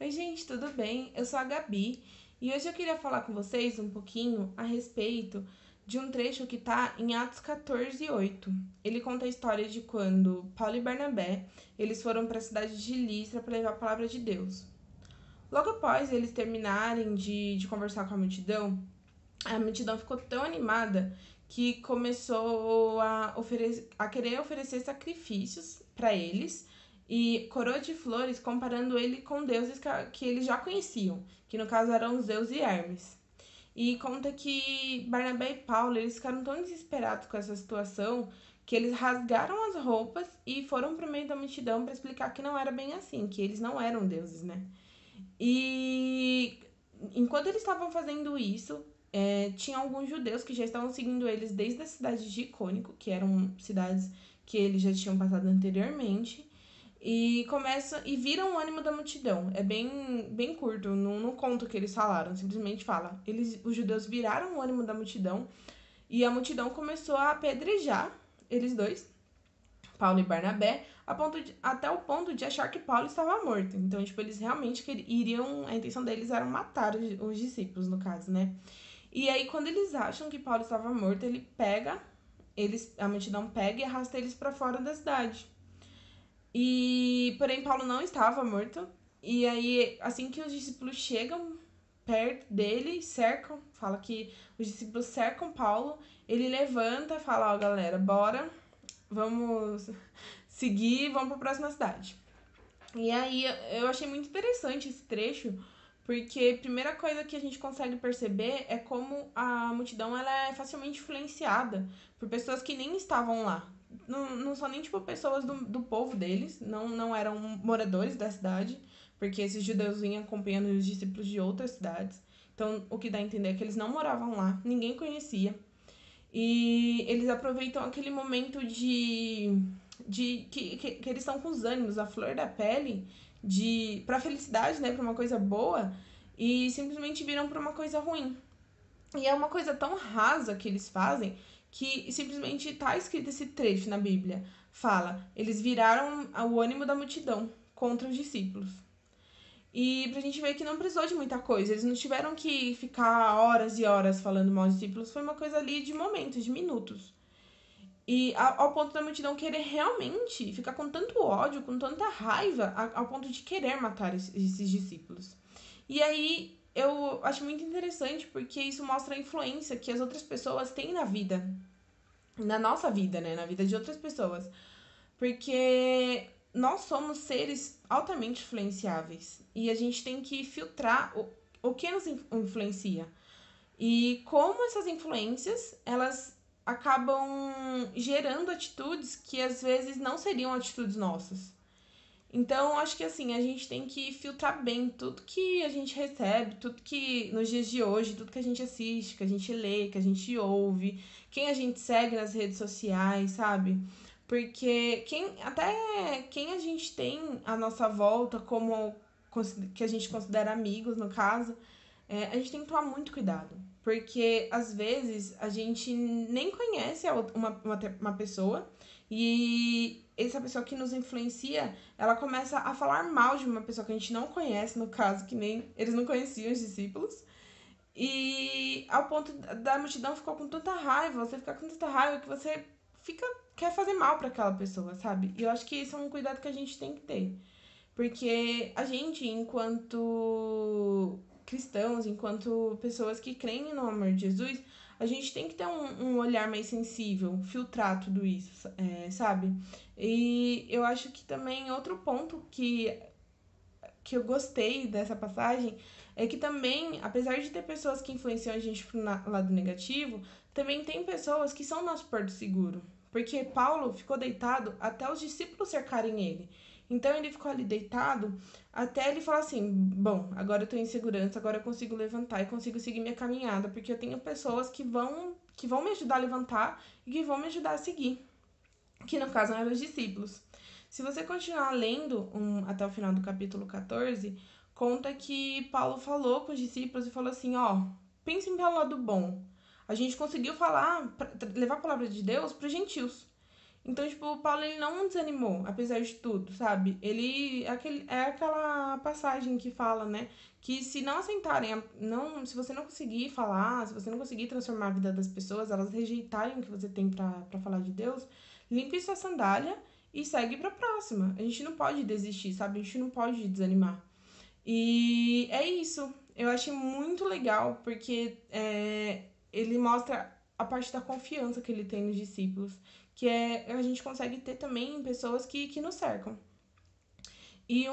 Oi, gente, tudo bem? Eu sou a Gabi e hoje eu queria falar com vocês um pouquinho a respeito de um trecho que está em Atos 14:8. Ele conta a história de quando Paulo e Barnabé eles foram para a cidade de Listra para levar a palavra de Deus. Logo após eles terminarem de conversar com a multidão ficou tão animada que começou a querer oferecer sacrifícios para eles e coroa de flores, comparando ele com deuses que eles já conheciam, que no caso eram Zeus e Hermes. E conta que Barnabé e Paulo eles ficaram tão desesperados com essa situação que eles rasgaram as roupas e foram para o meio da multidão para explicar que não era bem assim, que eles não eram deuses, né? E enquanto eles estavam fazendo isso, tinha alguns judeus que já estavam seguindo eles desde a cidade de Icônico, que eram cidades que eles já tinham passado anteriormente, e viram o ânimo da multidão. É bem curto, não conta o que eles falaram, simplesmente fala. Os judeus viraram o ânimo da multidão e a multidão começou a apedrejar eles dois, Paulo e Barnabé, até o ponto de achar que Paulo estava morto. Então, tipo, eles realmente iriam. A intenção deles era matar os discípulos, no caso, né? E aí, quando eles acham que Paulo estava morto, a multidão pega e arrasta eles para fora da cidade. Porém, Paulo não estava morto. E aí, assim que os discípulos chegam perto dele, fala que os discípulos cercam Paulo, ele levanta e fala, ó, galera, bora, vamos seguir, vamos para a próxima cidade. E aí eu achei muito interessante esse trecho, porque a primeira coisa que a gente consegue perceber é como a multidão ela é facilmente influenciada por pessoas que nem estavam lá. Não são nem tipo pessoas do povo deles, não eram moradores da cidade, porque esses judeus vinham acompanhando os discípulos de outras cidades. Então, o que dá a entender é que eles não moravam lá, ninguém conhecia. E eles aproveitam aquele momento que eles estão com os ânimos, a flor da pele, pra felicidade, né? Pra uma coisa boa, e simplesmente viram pra uma coisa ruim. E é uma coisa tão rasa que eles fazem que simplesmente tá escrito esse trecho na Bíblia. Fala, eles viraram o ânimo da multidão contra os discípulos. E pra gente ver que não precisou de muita coisa. Eles não tiveram que ficar horas e horas falando mal dos discípulos. Foi uma coisa ali de momentos, de minutos. E ao ponto da multidão querer realmente ficar com tanto ódio, com tanta raiva, ao ponto de querer matar esses discípulos. E aí eu acho muito interessante porque isso mostra a influência que as outras pessoas têm na vida. Na nossa vida, né? Na vida de outras pessoas. Porque nós somos seres altamente influenciáveis. E a gente tem que filtrar o que nos influencia. E como essas influências, elas acabam gerando atitudes que às vezes não seriam atitudes nossas. Então, acho que assim, a gente tem que filtrar bem tudo que a gente recebe, tudo que nos dias de hoje, tudo que a gente assiste, que a gente lê, que a gente ouve, quem a gente segue nas redes sociais, sabe? Porque até quem a gente tem à nossa volta, como que a gente considera amigos, no caso, a gente tem que tomar muito cuidado. Porque às vezes a gente nem conhece uma pessoa e essa pessoa que nos influencia, ela começa a falar mal de uma pessoa que a gente não conhece, no caso, que nem eles não conheciam os discípulos. E ao ponto da multidão ficou com tanta raiva, você fica com tanta raiva que você quer fazer mal para aquela pessoa, sabe? E eu acho que esse é um cuidado que a gente tem que ter. Porque a gente, enquanto cristãos, enquanto pessoas que creem no amor de Jesus, a gente tem que ter um olhar mais sensível, filtrar tudo isso, sabe? E eu acho que também outro ponto que eu gostei dessa passagem é que também, apesar de ter pessoas que influenciam a gente pro lado negativo, também tem pessoas que são nosso porto seguro. Porque Paulo ficou deitado até os discípulos cercarem ele. Então ele ficou ali deitado até ele falar assim: bom, agora eu tô em segurança, agora eu consigo levantar e consigo seguir minha caminhada, porque eu tenho pessoas que vão me ajudar a levantar e que vão me ajudar a seguir. Que no caso eram os discípulos. Se você continuar lendo até o final do capítulo 14, conta que Paulo falou com os discípulos e falou assim: ó, pensem pelo lado bom. A gente conseguiu levar a palavra de Deus para os gentios. Então, tipo, o Paulo ele não desanimou, apesar de tudo, sabe? É aquela passagem que fala, né? Que se não aceitarem, se você não conseguir falar, se você não conseguir transformar a vida das pessoas, elas rejeitarem o que você tem pra falar de Deus, limpe sua sandália e segue pra próxima. A gente não pode desistir, sabe? A gente não pode desanimar. E é isso. Eu achei muito legal, porque ele mostra a parte da confiança que ele tem nos discípulos, que a gente consegue ter também em pessoas que nos cercam. E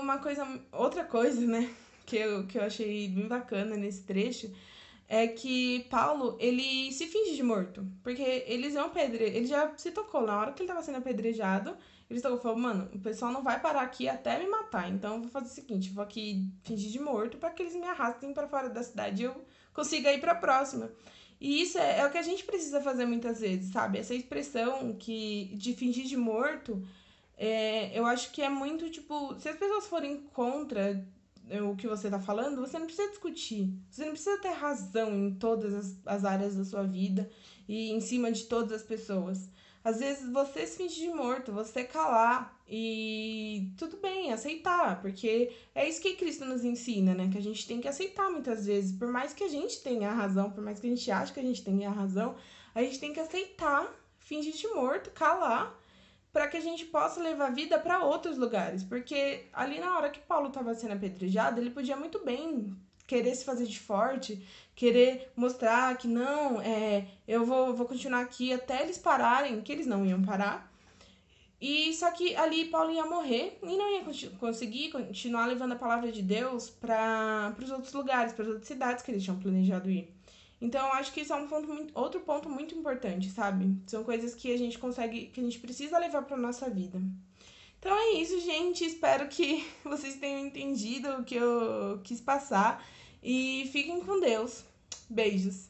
outra coisa, né, que eu achei bem bacana nesse trecho, é que Paulo, ele se finge de morto, porque ele já se tocou, na hora que ele tava sendo apedrejado, ele falou, mano, o pessoal não vai parar aqui até me matar, então eu vou fazer o seguinte, eu vou aqui fingir de morto para que eles me arrastem para fora da cidade e eu consiga ir para a próxima. E isso é o que a gente precisa fazer muitas vezes, sabe? Essa expressão de fingir de morto, eu acho que é muito, tipo, se as pessoas forem contra o que você tá falando, você não precisa discutir. Você não precisa ter razão em todas as áreas da sua vida e em cima de todas as pessoas. Às vezes você se fingir de morto, você calar e tudo bem, aceitar, porque é isso que Cristo nos ensina, né? Que a gente tem que aceitar muitas vezes, por mais que a gente tenha a razão, por mais que a gente ache que a gente tenha a razão, a gente tem que aceitar, fingir de morto, calar para que a gente possa levar a vida para outros lugares. Porque ali na hora que Paulo estava sendo apedrejado, ele podia muito bem querer se fazer de forte, querer mostrar que não, eu vou continuar aqui até eles pararem, que eles não iam parar. E só que ali Paulo ia morrer e não ia conseguir continuar levando a palavra de Deus para os outros lugares, para as outras cidades que eles tinham planejado ir. Então, eu acho que isso é outro ponto muito importante, sabe? São coisas que a gente consegue, que a gente precisa levar para nossa vida. Então é isso, gente. Espero que vocês tenham entendido o que eu quis passar e fiquem com Deus. Beijos.